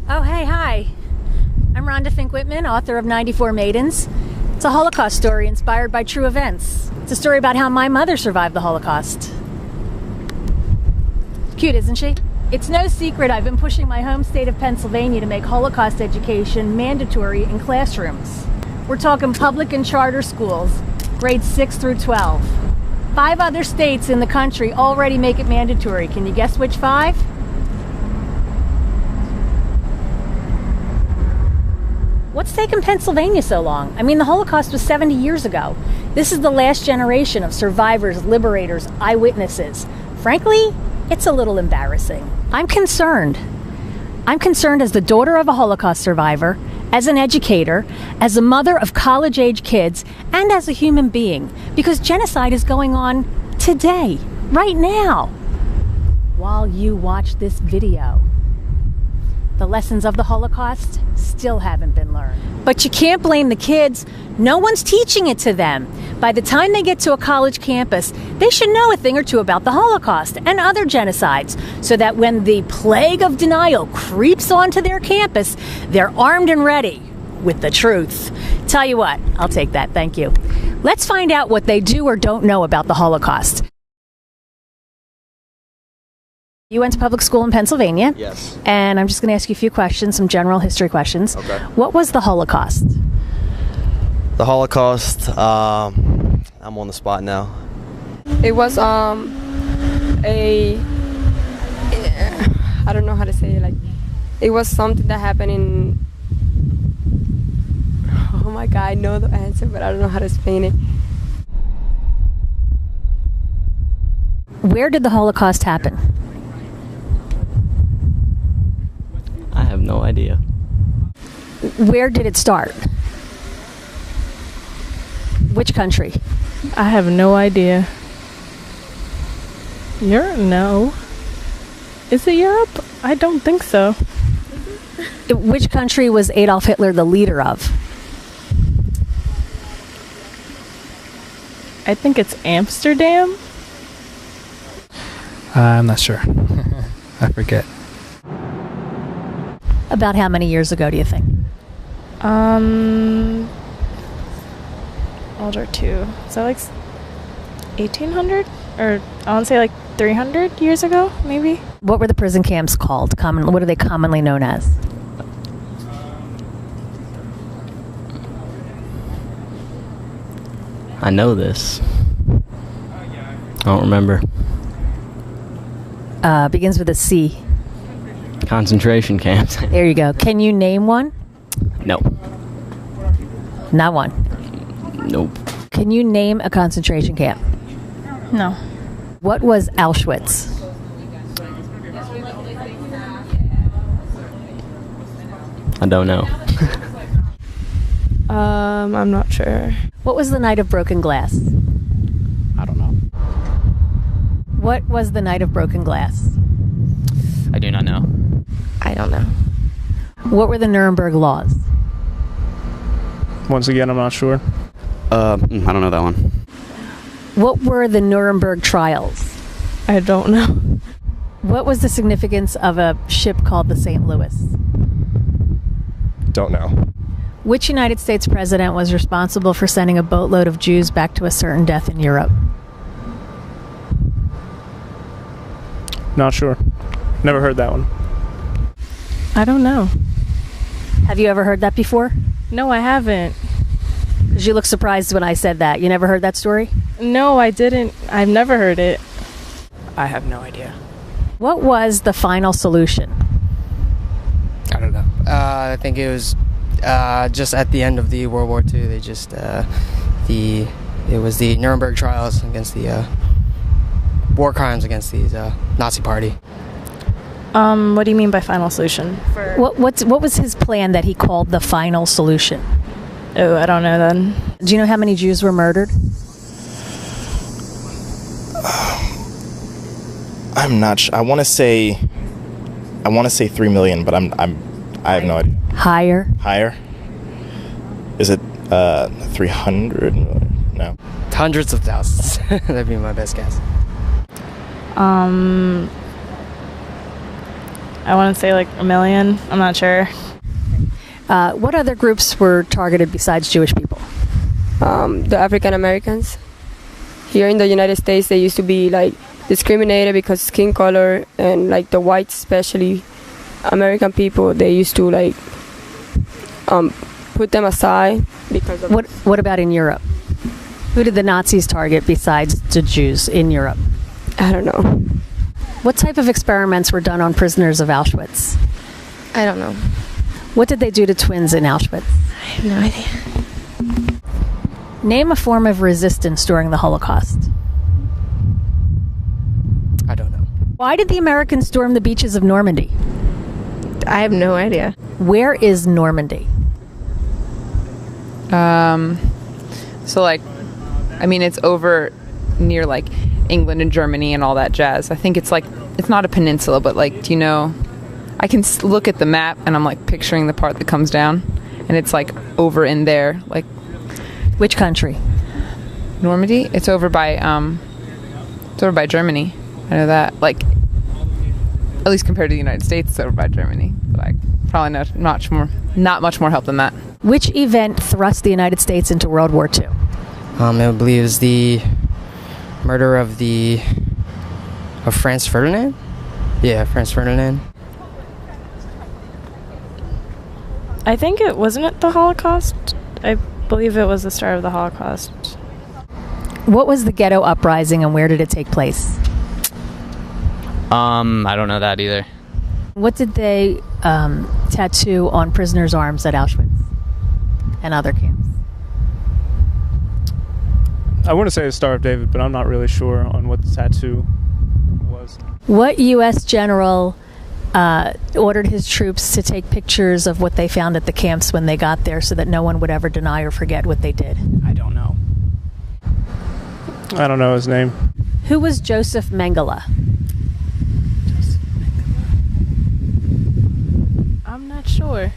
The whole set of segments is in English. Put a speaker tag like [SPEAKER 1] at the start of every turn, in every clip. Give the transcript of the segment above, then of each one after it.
[SPEAKER 1] Oh, hey, hi. I'm Rhonda Fink Whitman, author of 94 Maidens. It's a Holocaust story inspired by true events. It's a story about how my mother survived the Holocaust. Cute, isn't she? It's no secret I've been pushing my home state of Pennsylvania to make Holocaust education mandatory in classrooms. We're talking public and charter schools, grades 6 through 12. 5 other states in the country already make it mandatory. Can you guess which 5? What's taken Pennsylvania so long? I mean, the Holocaust was 70 years ago. This is the last generation of survivors, liberators, eyewitnesses. Frankly, it's a little embarrassing. I'm concerned. I'm concerned as the daughter of a Holocaust survivor, as an educator, as a mother of college-age kids, and as a human being, because genocide is going on today, right now, while you watch this video. The lessons of the Holocaust still haven't been learned. But you can't blame the kids. No one's teaching it to them. By the time they get to a college campus, they should know a thing or two about the Holocaust and other genocides, so that when the plague of denial creeps onto their campus, they're armed and ready with the truth. Tell you what, I'll take that, thank you. Let's find out what they do or don't know about the Holocaust. You went to public school in Pennsylvania.
[SPEAKER 2] Yes.
[SPEAKER 1] And I'm just going to ask you a few questions, some general history questions.
[SPEAKER 2] Okay.
[SPEAKER 1] What was the Holocaust?
[SPEAKER 2] The Holocaust, I'm on the spot now.
[SPEAKER 3] It was I don't know how to say it, like it was something that happened in, oh my god, I know the answer but I don't know how to explain it.
[SPEAKER 1] Where did the Holocaust happen?
[SPEAKER 4] I have no idea.
[SPEAKER 1] Where did it start? Which country?
[SPEAKER 5] I have no idea. Europe? No. Is it Europe? I don't think so.
[SPEAKER 1] Which country was Adolf Hitler the leader of?
[SPEAKER 5] I think it's Amsterdam.
[SPEAKER 6] I'm not sure. I forget.
[SPEAKER 1] About how many years ago do you think?
[SPEAKER 5] Older too. Is that like 1800? Or I want to say like 300 years ago, maybe?
[SPEAKER 1] What were the prison camps called? What are they commonly known as?
[SPEAKER 4] I know this. I don't remember.
[SPEAKER 1] Begins with a C.
[SPEAKER 4] Concentration camps.
[SPEAKER 1] There you go. Can you name one?
[SPEAKER 4] No.
[SPEAKER 1] Not one.
[SPEAKER 4] Nope.
[SPEAKER 1] Can you name a concentration camp?
[SPEAKER 5] No.
[SPEAKER 1] What was Auschwitz?
[SPEAKER 4] I don't know.
[SPEAKER 3] I'm not sure.
[SPEAKER 1] What was the Night of Broken Glass?
[SPEAKER 6] I don't know.
[SPEAKER 1] What was the Night of Broken Glass?
[SPEAKER 4] I do not know.
[SPEAKER 3] I don't know.
[SPEAKER 1] What were the Nuremberg laws?
[SPEAKER 7] Once again, I'm not sure.
[SPEAKER 8] I don't know that one.
[SPEAKER 1] What were the Nuremberg trials?
[SPEAKER 5] I don't know.
[SPEAKER 1] What was the significance of a ship called the St. Louis?
[SPEAKER 7] Don't know.
[SPEAKER 1] Which United States president was responsible for sending a boatload of Jews back to a certain death in Europe?
[SPEAKER 7] Not sure. Never heard that one.
[SPEAKER 5] I don't know.
[SPEAKER 1] Have you ever heard that before?
[SPEAKER 5] No, I haven't.
[SPEAKER 1] Because you look surprised when I said that. You never heard that story?
[SPEAKER 5] No, I didn't. I've never heard it.
[SPEAKER 9] I have no idea.
[SPEAKER 1] What was the final solution?
[SPEAKER 9] I don't know. I think it was just at the end of the World War II. They just it was the Nuremberg trials against the war crimes against the Nazi Party.
[SPEAKER 5] What do you mean by final solution?
[SPEAKER 1] What was his plan that he called the final solution?
[SPEAKER 5] Oh, I don't know then.
[SPEAKER 1] Do you know how many Jews were murdered?
[SPEAKER 10] I'm not sure. I want to say 3 million, but I have no idea.
[SPEAKER 1] Higher.
[SPEAKER 10] Higher? Is it 300 million? No.
[SPEAKER 9] Hundreds of thousands. That'd be my best guess.
[SPEAKER 5] I want to say like 1 million. I'm not sure.
[SPEAKER 1] What other groups were targeted besides Jewish people?
[SPEAKER 3] The African Americans. Here in the United States, they used to be like discriminated because skin color, and like the whites, especially American people, they used to like put them aside because of
[SPEAKER 1] What about in Europe? Who did the Nazis target besides the Jews in Europe?
[SPEAKER 3] I don't know.
[SPEAKER 1] What type of experiments were done on prisoners of Auschwitz?
[SPEAKER 11] I don't know.
[SPEAKER 1] What did they do to twins in Auschwitz?
[SPEAKER 11] I have no idea.
[SPEAKER 1] Name a form of resistance during the Holocaust.
[SPEAKER 9] I don't know.
[SPEAKER 1] Why did the Americans storm the beaches of Normandy?
[SPEAKER 11] I have no idea.
[SPEAKER 1] Where is Normandy?
[SPEAKER 12] So like, I mean, it's over near like England and Germany and all that jazz. I think it's like, it's not a peninsula, but like, do you know, I can look at the map and I'm like picturing the part that comes down, and it's like over in there, like.
[SPEAKER 1] Which country?
[SPEAKER 12] Normandy? It's over by Germany. I know that. Like, at least compared to the United States, it's over by Germany. But like, probably not much more help than that.
[SPEAKER 1] Which event thrust the United States into World War II?
[SPEAKER 9] I believe it was the murder of Franz Ferdinand. Yeah, Franz Ferdinand.
[SPEAKER 5] I think it wasn't the Holocaust. I believe it was the start of the Holocaust.
[SPEAKER 1] What was the ghetto uprising and where did it take place?
[SPEAKER 4] I don't know that either.
[SPEAKER 1] What did they tattoo on prisoners' arms at Auschwitz and other camps?
[SPEAKER 7] I want to say the Star of David, but I'm not really sure on what the tattoo was.
[SPEAKER 1] What U.S. general ordered his troops to take pictures of what they found at the camps when they got there so that no one would ever deny or forget what they did?
[SPEAKER 6] I don't know.
[SPEAKER 7] I don't know his name.
[SPEAKER 1] Who was Joseph Mengele?
[SPEAKER 5] I'm not sure.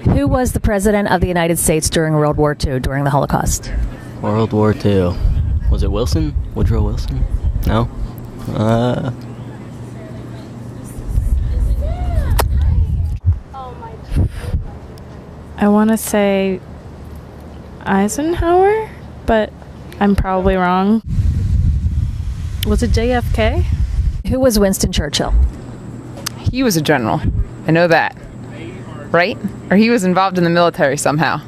[SPEAKER 1] Who was the president of the United States during World War II, during the Holocaust?
[SPEAKER 13] World War II. Was it Wilson? Woodrow Wilson? No?
[SPEAKER 5] I want to say Eisenhower, but I'm probably wrong. Was it JFK?
[SPEAKER 1] Who was Winston Churchill?
[SPEAKER 12] He was a general. I know that. Right? Or he was involved in the military somehow.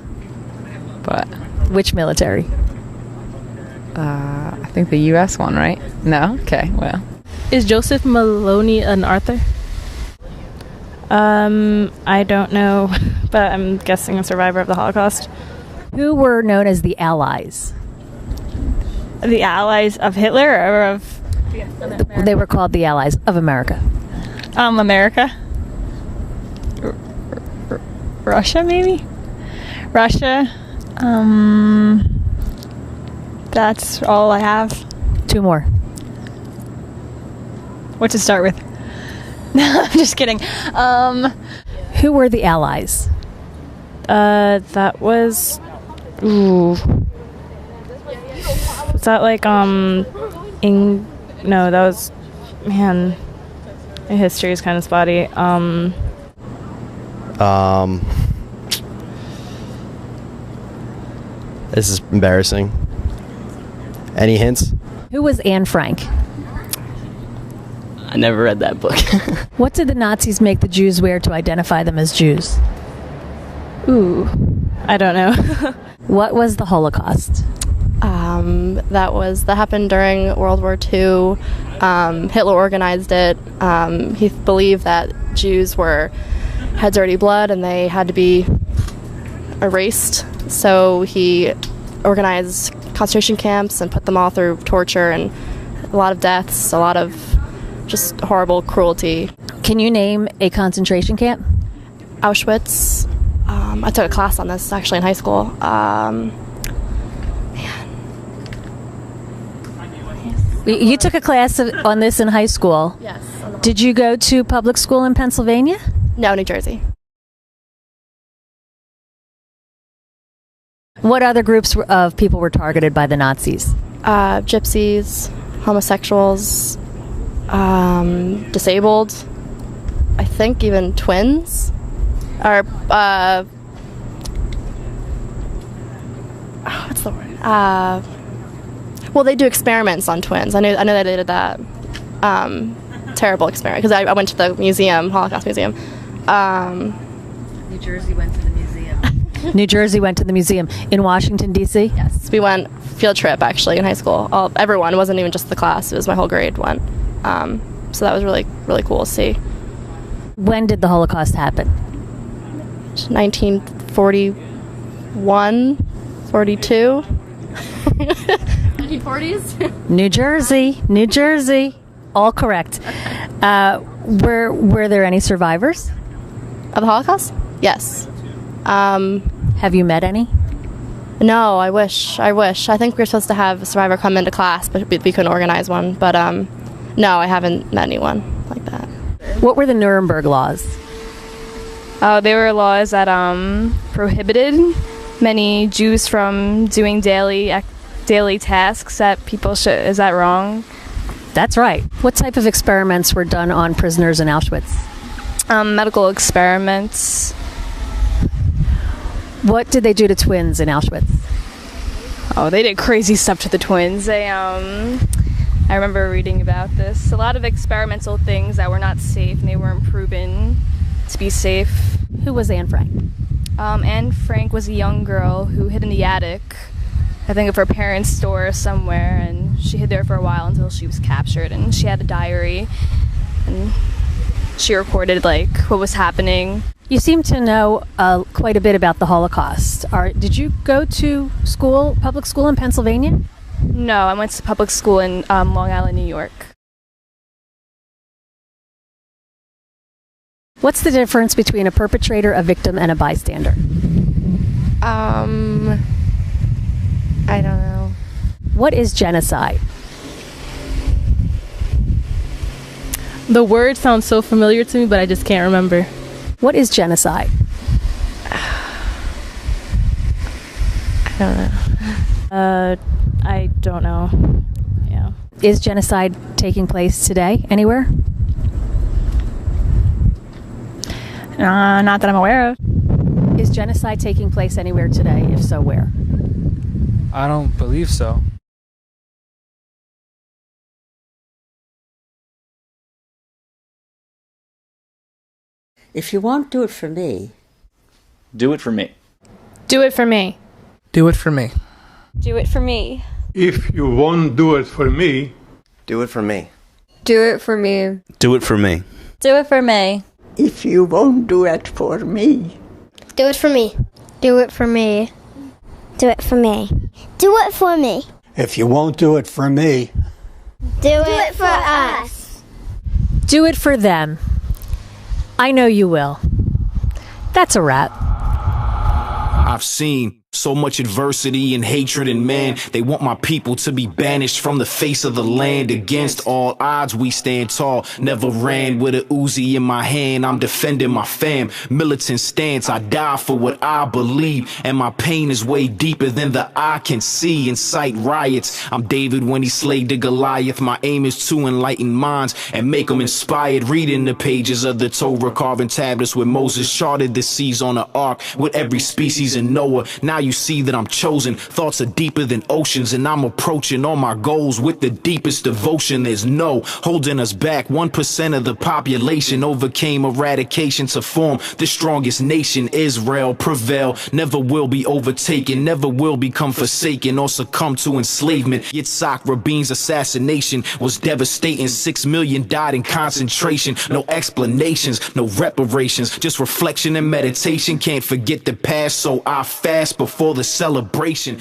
[SPEAKER 12] But.
[SPEAKER 1] Which military?
[SPEAKER 12] I think the U.S. one, right? No? Okay, well.
[SPEAKER 5] Is Joseph Maloney an Arthur? I don't know, but I'm guessing a survivor of the Holocaust.
[SPEAKER 1] Who were known as the Allies?
[SPEAKER 5] The Allies of Hitler or of...
[SPEAKER 1] They were called the Allies of America.
[SPEAKER 5] America? Russia, maybe? Russia. That's all I have.
[SPEAKER 1] 2 more.
[SPEAKER 5] What to start with? No, I'm just kidding.
[SPEAKER 1] Who were the Allies?
[SPEAKER 5] That was... Ooh. Was that like, No, that was... Man, my history is kind of spotty.
[SPEAKER 2] This is embarrassing. Any hints?
[SPEAKER 1] Who was Anne Frank?
[SPEAKER 13] I never read that book.
[SPEAKER 1] What did the Nazis make the Jews wear to identify them as Jews?
[SPEAKER 5] Ooh, I don't know.
[SPEAKER 1] What was the Holocaust?
[SPEAKER 11] That happened during World War II. Hitler organized it. He believed that Jews had dirty blood and they had to be erased. So he organized concentration camps and put them all through torture and a lot of deaths, a lot of just horrible cruelty.
[SPEAKER 1] Can you name a concentration camp?
[SPEAKER 11] Auschwitz. I took a class on this actually in high school.
[SPEAKER 1] You took a class on this in high school?
[SPEAKER 11] Yes.
[SPEAKER 1] Did you go to public school in Pennsylvania?
[SPEAKER 11] No, New Jersey.
[SPEAKER 1] What other groups of people were targeted by the Nazis?
[SPEAKER 11] Gypsies, homosexuals, disabled. I think even twins, or what's the word? Well, they do experiments on twins. I know that they did that. Terrible experiment, because I went to the museum, Holocaust Museum.
[SPEAKER 1] New Jersey went to the museum. New Jersey went to the museum. In Washington, D.C.?
[SPEAKER 11] Yes, we went field trip, actually, in high school. Everyone, it wasn't even just the class, it was my whole grade went. So that was really, really cool to see.
[SPEAKER 1] When did the Holocaust happen?
[SPEAKER 11] 1941, 42. 1940s?
[SPEAKER 1] New Jersey. All correct. Were there any survivors
[SPEAKER 11] of the Holocaust? Yes.
[SPEAKER 1] Have you met any?
[SPEAKER 11] No, I wish. I think we were supposed to have a survivor come into class, but we couldn't organize one. But no, I haven't met anyone like that.
[SPEAKER 1] What were the Nuremberg laws?
[SPEAKER 5] They were laws that prohibited many Jews from doing daily tasks that people should. Is that wrong?
[SPEAKER 1] That's right. What type of experiments were done on prisoners in Auschwitz?
[SPEAKER 5] Medical experiments.
[SPEAKER 1] What did they do to twins in Auschwitz?
[SPEAKER 5] Oh, they did crazy stuff to the twins. I remember reading about this. A lot of experimental things that were not safe, and they weren't proven to be safe.
[SPEAKER 1] Who was Anne Frank?
[SPEAKER 5] Anne Frank was a young girl who hid in the attic, I think of her parents' store somewhere, and she hid there for a while until she was captured, and she had a diary, and she recorded what was happening.
[SPEAKER 1] You seem to know quite a bit about the Holocaust. Did you go to public school in Pennsylvania?
[SPEAKER 5] No, I went to public school in Long Island, New York.
[SPEAKER 1] What's the difference between a perpetrator, a victim, and a bystander?
[SPEAKER 14] I don't know.
[SPEAKER 1] What is genocide?
[SPEAKER 15] The word sounds so familiar to me, but I just can't remember.
[SPEAKER 1] What is genocide?
[SPEAKER 14] I don't know.
[SPEAKER 5] I don't know. Yeah.
[SPEAKER 1] Is genocide taking place today anywhere?
[SPEAKER 5] Not that I'm aware of.
[SPEAKER 1] Is genocide taking place anywhere today? If so, where?
[SPEAKER 4] I don't believe so.
[SPEAKER 16] If you won't do it for me,
[SPEAKER 17] do it for me.
[SPEAKER 5] Do it for me.
[SPEAKER 6] Do it for me.
[SPEAKER 18] Do it for me.
[SPEAKER 19] If you won't do it for me,
[SPEAKER 2] do it for me.
[SPEAKER 18] Do it for me.
[SPEAKER 8] Do it for me.
[SPEAKER 18] Do it for me.
[SPEAKER 20] If you won't do it for me,
[SPEAKER 21] do it for me.
[SPEAKER 22] Do it for me.
[SPEAKER 21] Do it for me. Do it for me.
[SPEAKER 23] If you won't do it for me,
[SPEAKER 21] do it for us.
[SPEAKER 1] Do it for them. I know you will. That's a wrap.
[SPEAKER 24] I've seen so much adversity and hatred in man. They want my people to be banished from the face of the land. Against all odds we stand tall. Never ran with a Uzi in my hand. I'm defending my fam. Militant stance. I die for what I believe. And my pain is way deeper than the eye can see. Incite riots. I'm David when he slayed the Goliath. My aim is to enlighten minds and make them inspired. Reading the pages of the Torah, carving tablets where Moses charted the seas on an ark with every species in Noah. Now you see that I'm chosen. Thoughts are deeper than oceans, and I'm approaching all my goals with the deepest devotion. There's no holding us back. 1% of the population overcame eradication to form the strongest nation. Israel prevail, never will be overtaken, never will become forsaken or succumb to enslavement. Yitzhak Rabin's assassination was devastating. 6 million died in concentration. No explanations, no reparations, just reflection and meditation. Can't forget the past, so I fast before the celebration.